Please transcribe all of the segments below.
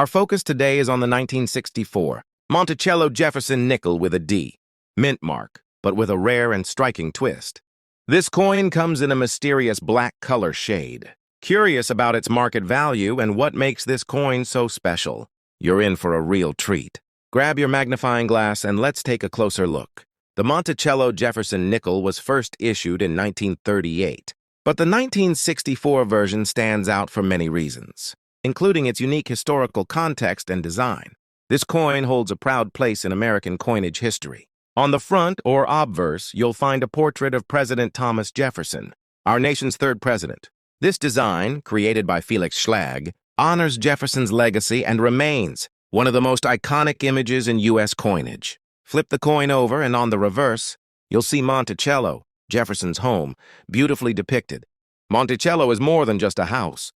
Our focus today is on the 1964 Monticello Jefferson Nickel with a D, mint mark, but with a rare and striking twist. This coin comes in a mysterious black color shade. Curious about its market value and what makes this coin so special? You're in for a real treat. Grab your magnifying glass and let's take a closer look. The Monticello Jefferson Nickel was first issued in 1938, but the 1964 version stands out for many reasons, including its unique historical context and design. This coin holds a proud place in American coinage history. On the front, or obverse, you'll find a portrait of President Thomas Jefferson, our nation's third president. This design, created by Felix Schlag, honors Jefferson's legacy and remains one of the most iconic images in U.S. coinage. Flip the coin over, and on the reverse, you'll see Monticello, Jefferson's home, beautifully depicted. Monticello is more than just a house.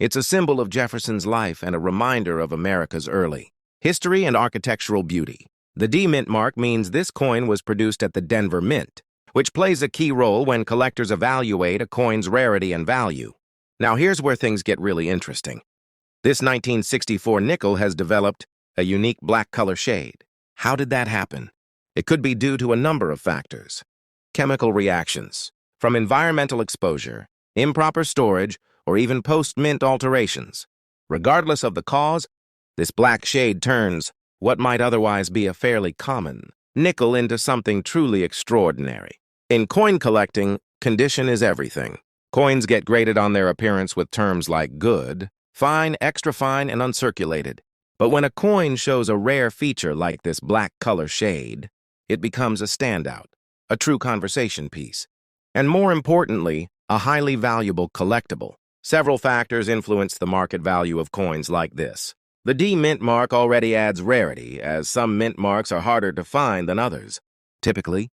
It's a symbol of Jefferson's life and a reminder of America's early history and architectural beauty. The D mint mark means this coin was produced at the Denver Mint, which plays a key role when collectors evaluate a coin's rarity and value. Now here's where things get really interesting. This 1964 nickel has developed a unique black color shade. How did that happen? It could be due to a number of factors. Chemical reactions, from environmental exposure, improper storage, or even post-mint alterations. Regardless of the cause, this black shade turns what might otherwise be a fairly common nickel into something truly extraordinary. In coin collecting, condition is everything. Coins get graded on their appearance with terms like good, fine, extra fine, and uncirculated. But when a coin shows a rare feature like this black color shade, it becomes a standout, a true conversation piece, and more importantly, a highly valuable collectible. Several factors influence the market value of coins like this. The D mint mark already adds rarity, as some mint marks are harder to find than others. Typically,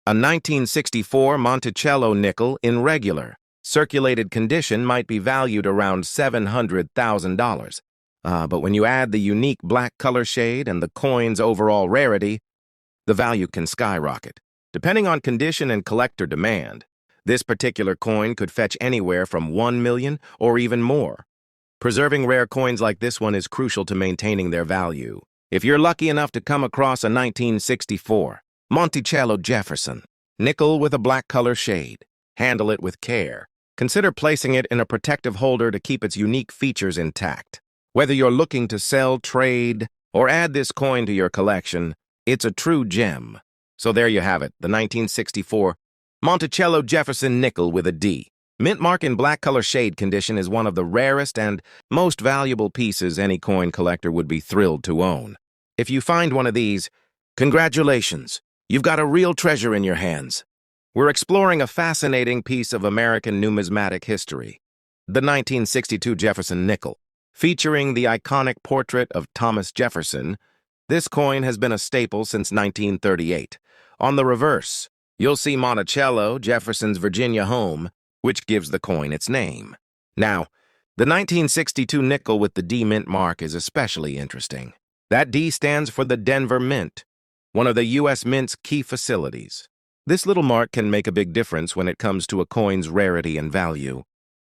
a 1964 Monticello nickel in regular, circulated condition might be valued around $700,000. But when you add the unique black color shade and the coin's overall rarity, the value can skyrocket. Depending on condition and collector demand, this particular coin could fetch anywhere from $1 million or even more. Preserving rare coins like this one is crucial to maintaining their value. If you're lucky enough to come across a 1964 Monticello Jefferson nickel with a black color shade, handle it with care. Consider placing it in a protective holder to keep its unique features intact. Whether you're looking to sell, trade, or add this coin to your collection, it's a true gem. So there you have it, the 1964 Monticello Jefferson Nickel with a D. Mint mark in black color shade condition is one of the rarest and most valuable pieces any coin collector would be thrilled to own. If you find one of these, congratulations, you've got a real treasure in your hands. We're exploring a fascinating piece of American numismatic history, the 1962 Jefferson Nickel. Featuring the iconic portrait of Thomas Jefferson, this coin has been a staple since 1938. On the reverse, you'll see Monticello, Jefferson's Virginia home, which gives the coin its name. Now, the 1962 nickel with the D mint mark is especially interesting. That D stands for the Denver Mint, one of the U.S. Mint's key facilities. This little mark can make a big difference when it comes to a coin's rarity and value,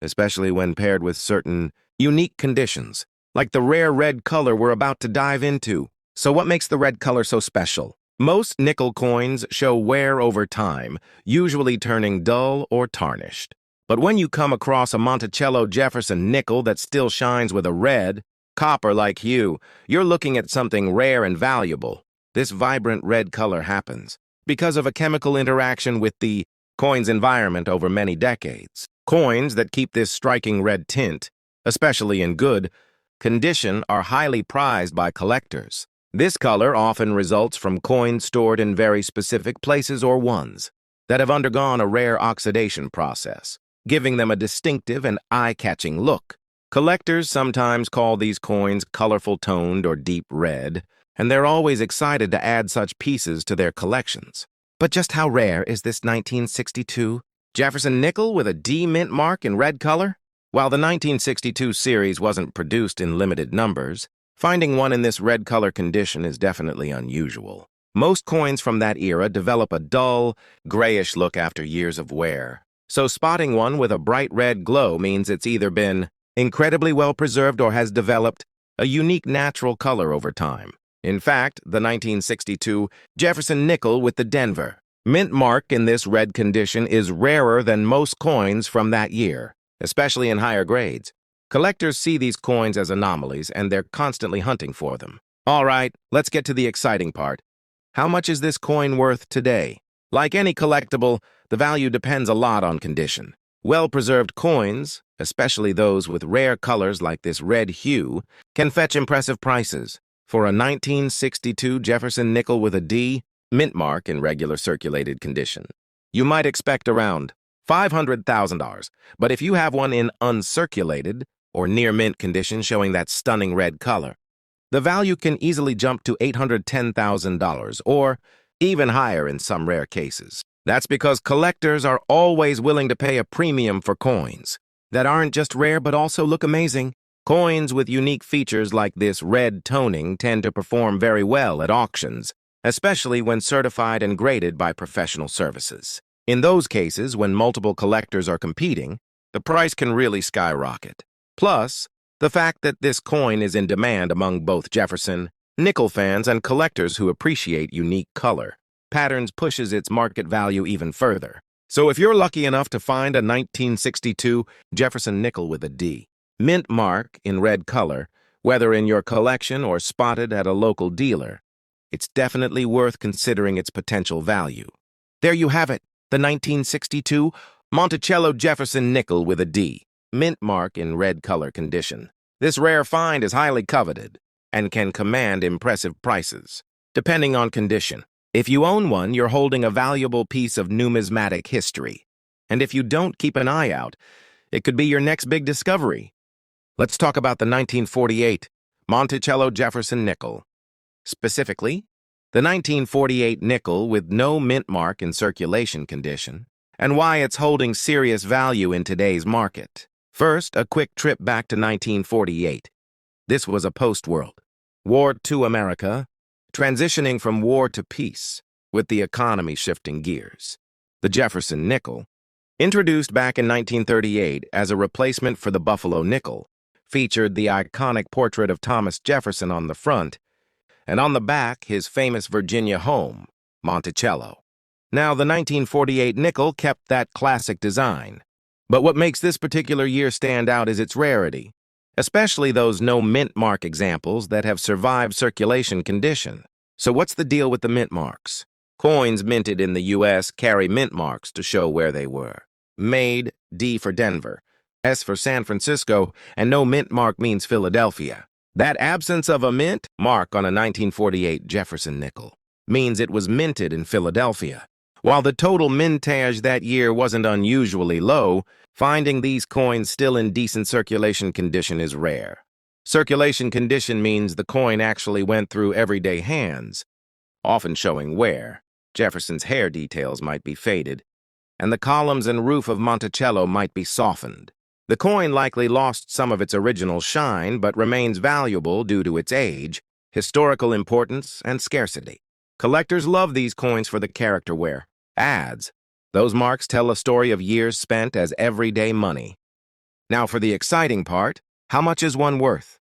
especially when paired with certain unique conditions, like the rare red color we're about to dive into. So what makes the red color so special? Most nickel coins show wear over time, usually turning dull or tarnished. But when you come across a Monticello Jefferson nickel that still shines with a red, copper-like hue, you're looking at something rare and valuable. This vibrant red color happens because of a chemical interaction with the coin's environment over many decades. Coins that keep this striking red tint, especially in good condition, are highly prized by collectors. This color often results from coins stored in very specific places or ones that have undergone a rare oxidation process, giving them a distinctive and eye-catching look. Collectors sometimes call these coins colorful toned or deep red, and they're always excited to add such pieces to their collections. But just how rare is this 1962 Jefferson Nickel with a D mint mark in red color? While the 1962 series wasn't produced in limited numbers, finding one in this red color condition is definitely unusual. Most coins from that era develop a dull, grayish look after years of wear. So spotting one with a bright red glow means it's either been incredibly well preserved or has developed a unique natural color over time. In fact, the 1962 Jefferson Nickel with the Denver mint mark in this red condition is rarer than most coins from that year, especially in higher grades. Collectors see these coins as anomalies, and they're constantly hunting for them. All right, let's get to the exciting part. How much is this coin worth today? Like any collectible, the value depends a lot on condition. Well-preserved coins, especially those with rare colors like this red hue, can fetch impressive prices. For a 1962 Jefferson Nickel with a D, mint mark in regular circulated condition, you might expect around $500,000. But if you have one in uncirculated or near mint condition showing that stunning red color, the value can easily jump to $810,000 or even higher in some rare cases. That's because collectors are always willing to pay a premium for coins that aren't just rare but also look amazing. Coins with unique features like this red toning tend to perform very well at auctions, especially when certified and graded by professional services. In those cases, when multiple collectors are competing, the price can really skyrocket. Plus, the fact that this coin is in demand among both Jefferson Nickel fans and collectors who appreciate unique color patterns pushes its market value even further. So if you're lucky enough to find a 1962 Jefferson Nickel with a D, mint mark in red color, whether in your collection or spotted at a local dealer, it's definitely worth considering its potential value. There you have it, the 1962 Monticello Jefferson Nickel with a D, mint mark in red color condition. This rare find is highly coveted and can command impressive prices, depending on condition. If you own one, you're holding a valuable piece of numismatic history. And if you don't keep an eye out, it could be your next big discovery. Let's talk about the 1948 Monticello Jefferson Nickel. Specifically, the 1948 nickel with no mint mark in circulation condition, and why it's holding serious value in today's market. First, a quick trip back to 1948. This was a post-World War II America, transitioning from war to peace, with the economy shifting gears. The Jefferson Nickel, introduced back in 1938 as a replacement for the Buffalo nickel, featured the iconic portrait of Thomas Jefferson on the front, and on the back, his famous Virginia home, Monticello. Now, the 1948 nickel kept that classic design, but what makes this particular year stand out is its rarity, especially those no mint mark examples that have survived circulation condition. So what's the deal with the mint marks? Coins minted in the U.S. carry mint marks to show where they were. Made, D for Denver, S for San Francisco, and no mint mark means Philadelphia. That absence of a mint mark on a 1948 Jefferson nickel means it was minted in Philadelphia. While the total mintage that year wasn't unusually low, finding these coins still in decent circulation condition is rare. Circulation condition means the coin actually went through everyday hands, often showing wear. Jefferson's hair details might be faded, and the columns and roof of Monticello might be softened. The coin likely lost some of its original shine, but remains valuable due to its age, historical importance, and scarcity. Collectors love these coins for the character wear. Adds. Those marks tell a story of years spent as everyday money. Now for the exciting part, how much is one worth?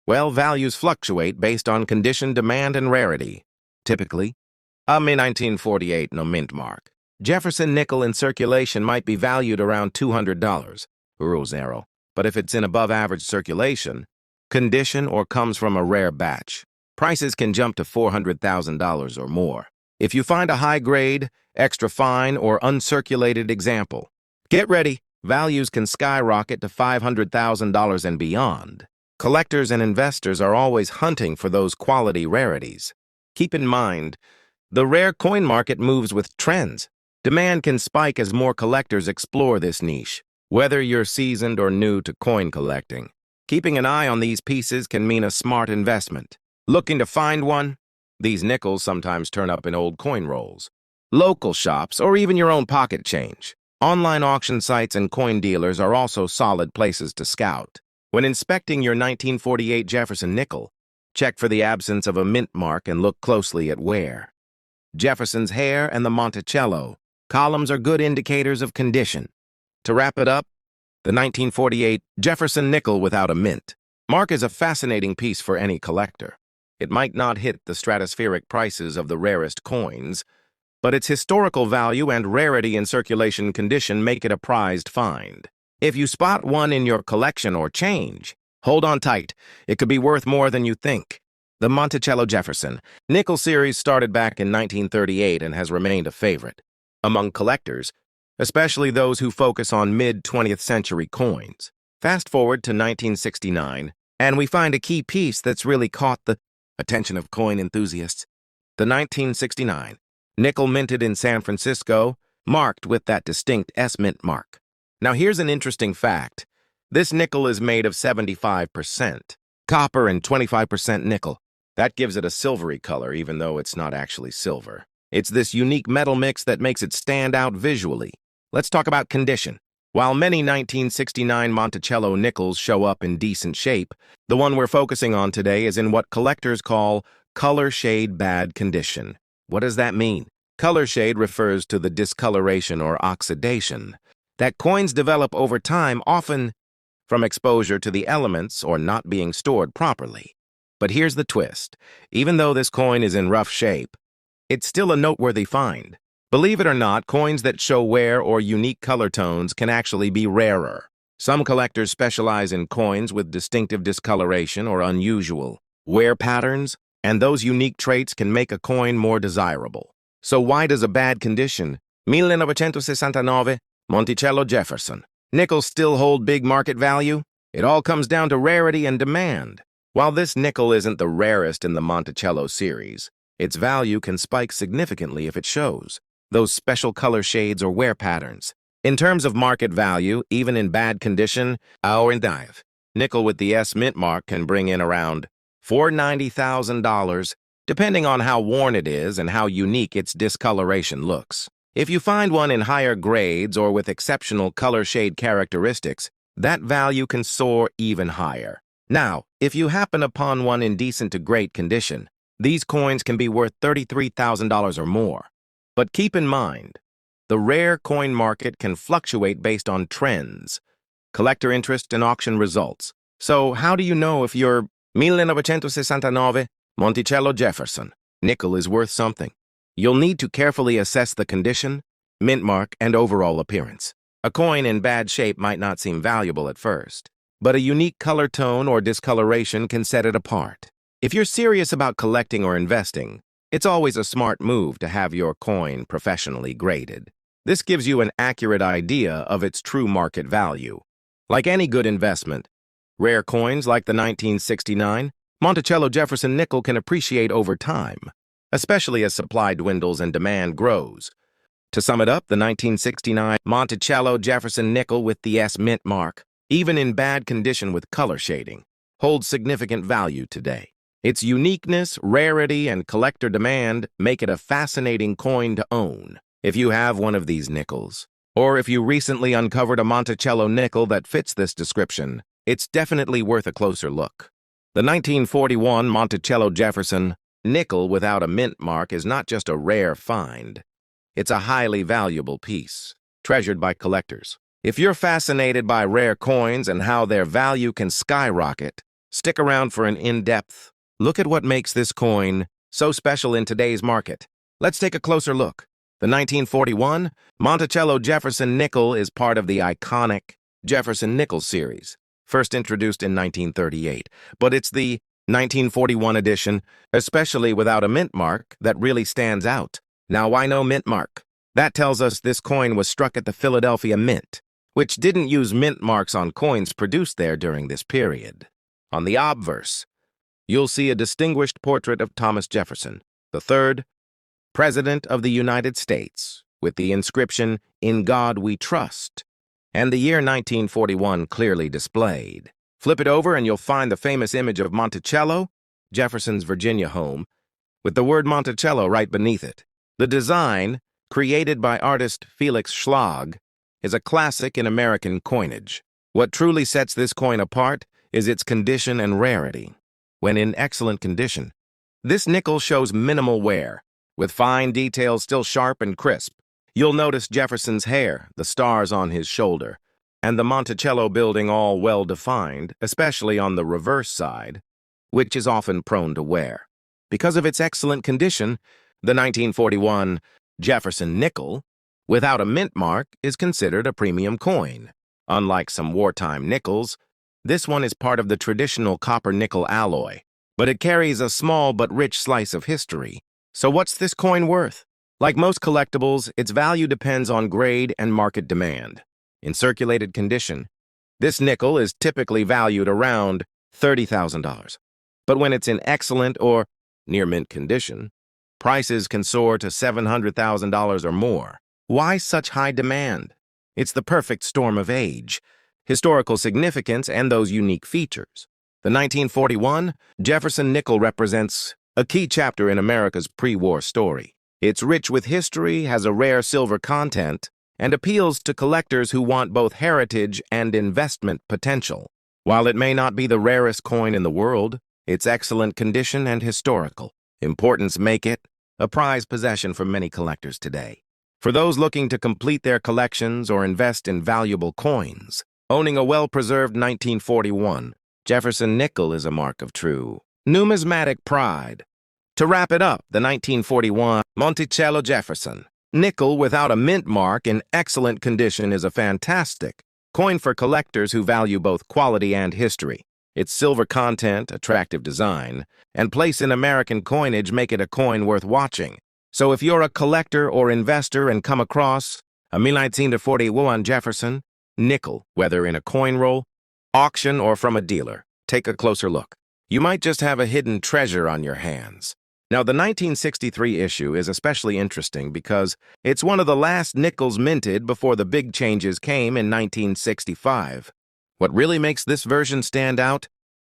Well, values fluctuate based on condition, demand, and rarity. Typically, a 1948 no mint mark Jefferson nickel in circulation might be valued around $200, €0, but if it's in above-average circulation, condition, or comes from a rare batch, prices can jump to $400,000 or more. If you find a high-grade, extra fine, or uncirculated example, get ready. Values can skyrocket to $500,000 and beyond. Collectors and investors are always hunting for those quality rarities. Keep in mind, the rare coin market moves with trends. Demand can spike as more collectors explore this niche. Whether you're seasoned or new to coin collecting, keeping an eye on these pieces can mean a smart investment. Looking to find one? These nickels sometimes turn up in old coin rolls, local shops, or even your own pocket change. Online auction sites and coin dealers are also solid places to scout. When inspecting your 1948 Jefferson nickel, check for the absence of a mint mark and look closely at wear. Jefferson's hair and the Monticello columns are good indicators of condition. To wrap it up, the 1948 Jefferson nickel without a mint Mark is a fascinating piece for any collector. It might not hit the stratospheric prices of the rarest coins, but its historical value and rarity in circulation condition make it a prized find. If you spot one in your collection or change, hold on tight. It could be worth more than you think. The Monticello Jefferson Nickel series started back in 1938 and has remained a favorite among collectors, especially those who focus on mid-20th century coins. Fast forward to 1969, and we find a key piece that's really caught the attention of coin enthusiasts. The 1969 nickel minted in San Francisco, marked with that distinct S mint mark. Now here's an interesting fact. This nickel is made of 75% copper and 25% nickel. That gives it a silvery color, even though it's not actually silver. It's this unique metal mix that makes it stand out visually. Let's talk about condition. While many 1969 Monticello nickels show up in decent shape, the one we're focusing on today is in what collectors call color shade bad condition. What does that mean? Color shade refers to the discoloration or oxidation that coins develop over time, often from exposure to the elements or not being stored properly. But here's the twist. Even though this coin is in rough shape, it's still a noteworthy find. Believe it or not, coins that show wear or unique color tones can actually be rarer. Some collectors specialize in coins with distinctive discoloration or unusual wear patterns, and those unique traits can make a coin more desirable. So why does a bad condition, 1969 Monticello Jefferson nickels still hold big market value? It all comes down to rarity and demand. While this nickel isn't the rarest in the Monticello series, its value can spike significantly if it shows those special color shades or wear patterns. In terms of market value, even in bad condition, our dive nickel with the S mint mark can bring in around $490,000, depending on how worn it is and how unique its discoloration looks. If you find one in higher grades or with exceptional color shade characteristics, that value can soar even higher. Now, if you happen upon one in decent to great condition, these coins can be worth $33,000 or more. But keep in mind, the rare coin market can fluctuate based on trends, collector interest, and auction results. So how do you know if your 1969 Monticello Jefferson nickel is worth something? You'll need to carefully assess the condition, mint mark, and overall appearance. A coin in bad shape might not seem valuable at first, but a unique color tone or discoloration can set it apart. If you're serious about collecting or investing, it's always a smart move to have your coin professionally graded. This gives you an accurate idea of its true market value. Like any good investment, rare coins like the 1969 Monticello Jefferson nickel can appreciate over time, especially as supply dwindles and demand grows. To sum it up, the 1969 Monticello Jefferson nickel with the S mint mark, even in bad condition with color shading, holds significant value today. Its uniqueness, rarity, and collector demand make it a fascinating coin to own. If you have one of these nickels, or if you recently uncovered a Monticello nickel that fits this description, it's definitely worth a closer look. The 1941 Monticello Jefferson nickel without a mint mark is not just a rare find. It's a highly valuable piece, treasured by collectors. If you're fascinated by rare coins and how their value can skyrocket, stick around for an in-depth look at what makes this coin so special in today's market. Let's take a closer look. The 1941 Monticello Jefferson nickel is part of the iconic Jefferson Nickel series, first introduced in 1938. But it's the 1941 edition, especially without a mint mark, that really stands out. Now, why no mint mark? That tells us this coin was struck at the Philadelphia Mint, which didn't use mint marks on coins produced there during this period. On the obverse, you'll see a distinguished portrait of Thomas Jefferson, the third President of the United States, with the inscription, "In God We Trust," and the year 1941 clearly displayed. Flip it over and you'll find the famous image of Monticello, Jefferson's Virginia home, with the word Monticello right beneath it. The design, created by artist Felix Schlag, is a classic in American coinage. What truly sets this coin apart is its condition and rarity. When in excellent condition, this nickel shows minimal wear, with fine details still sharp and crisp. You'll notice Jefferson's hair, the stars on his shoulder, and the Monticello building all well-defined, especially on the reverse side, which is often prone to wear. Because of its excellent condition, the 1941 Jefferson Nickel, without a mint mark, is considered a premium coin. Unlike some wartime nickels, this one is part of the traditional copper-nickel alloy, but it carries a small but rich slice of history. So what's this coin worth? Like most collectibles, its value depends on grade and market demand. In circulated condition, this nickel is typically valued around $30,000. But when it's in excellent or near-mint condition, prices can soar to $700,000 or more. Why such high demand? It's the perfect storm of age, historical significance, and those unique features. The 1941 Jefferson Nickel represents a key chapter in America's pre-war story. It's rich with history, has a rare silver content, and appeals to collectors who want both heritage and investment potential. While it may not be the rarest coin in the world, its excellent condition and historical importance make it a prized possession for many collectors today. For those looking to complete their collections or invest in valuable coins, owning a well-preserved 1941 Jefferson Nickel is a mark of true numismatic pride. To wrap it up, the 1941 Monticello Jefferson Nickel without a mint mark in excellent condition is a fantastic coin for collectors who value both quality and history. Its silver content, attractive design, and place in American coinage make it a coin worth watching. So if you're a collector or investor and come across a 1941 Jefferson Nickel, whether in a coin roll, auction, or from a dealer, take a closer look. You might just have a hidden treasure on your hands. Now, the 1963 issue is especially interesting because it's one of the last nickels minted before the big changes came in 1965. What really makes this version stand out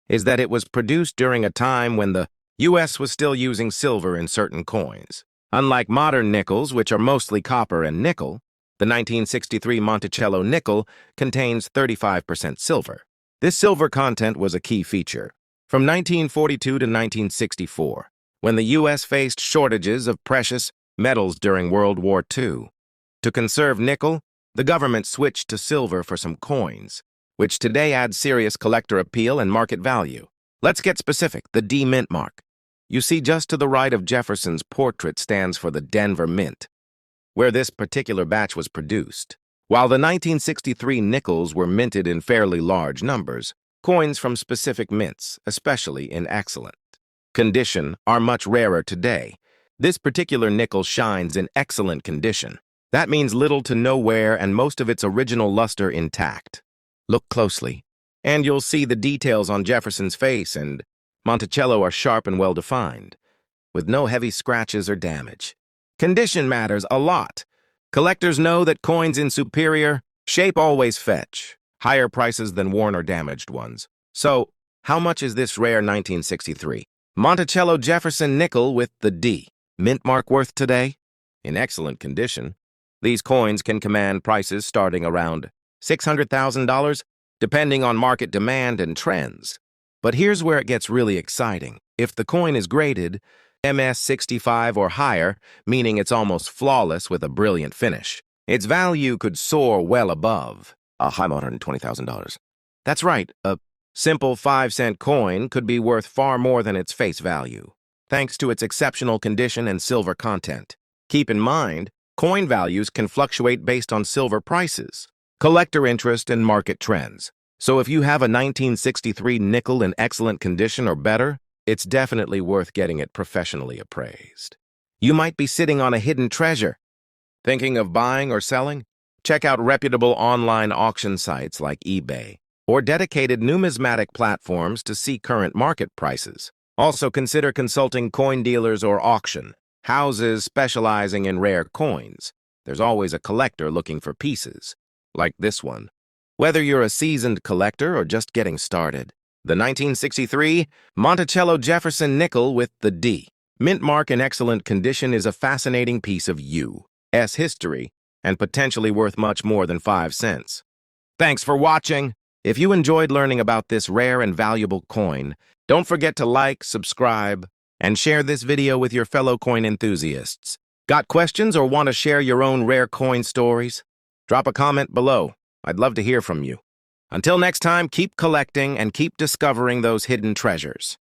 is that it was produced during a time when the U.S. was still using silver in certain coins. Unlike modern nickels, which are mostly copper and nickel, the 1963 Monticello Nickel contains 35% silver. This silver content was a key feature. From 1942 to 1964, when the U.S. faced shortages of precious metals during World War II. To conserve nickel, the government switched to silver for some coins, which today adds serious collector appeal and market value. Let's get specific, the D mint mark. You see just to the right of Jefferson's portrait stands for the Denver Mint, where this particular batch was produced. While the 1963 nickels were minted in fairly large numbers, coins from specific mints, especially in excellent condition, are much rarer today. This particular nickel shines in excellent condition. That means little to no wear and most of its original luster intact. Look closely, and you'll see the details on Jefferson's face and Monticello are sharp and well-defined, with no heavy scratches or damage. Condition matters a lot. Collectors know that coins in superior shape always fetch higher prices than worn or damaged ones. So, how much is this rare 1963 Monticello Jefferson Nickel with the D mint mark worth today? In excellent condition, these coins can command prices starting around $600,000, depending on market demand and trends. But here's where it gets really exciting. If the coin is graded MS65 or higher, meaning it's almost flawless with a brilliant finish, its value could soar well above $120,000. That's right, a simple 5-cent coin could be worth far more than its face value, thanks to its exceptional condition and silver content. Keep in mind, coin values can fluctuate based on silver prices, collector interest, and market trends. So if you have a 1963 nickel in excellent condition or better, it's definitely worth getting it professionally appraised. You might be sitting on a hidden treasure. Thinking of buying or selling? Check out reputable online auction sites like eBay or dedicated numismatic platforms to see current market prices. Also consider consulting coin dealers or auction houses specializing in rare coins. There's always a collector looking for pieces, like this one. Whether you're a seasoned collector or just getting started, the 1963 Monticello Jefferson Nickel with the D mint mark in excellent condition is a fascinating piece of U.S. history and potentially worth much more than 5 cents. Thanks for watching. If you enjoyed learning about this rare and valuable coin, don't forget to like, subscribe, and share this video with your fellow coin enthusiasts. Got questions or want to share your own rare coin stories? Drop a comment below. I'd love to hear from you. Until next time, keep collecting and keep discovering those hidden treasures.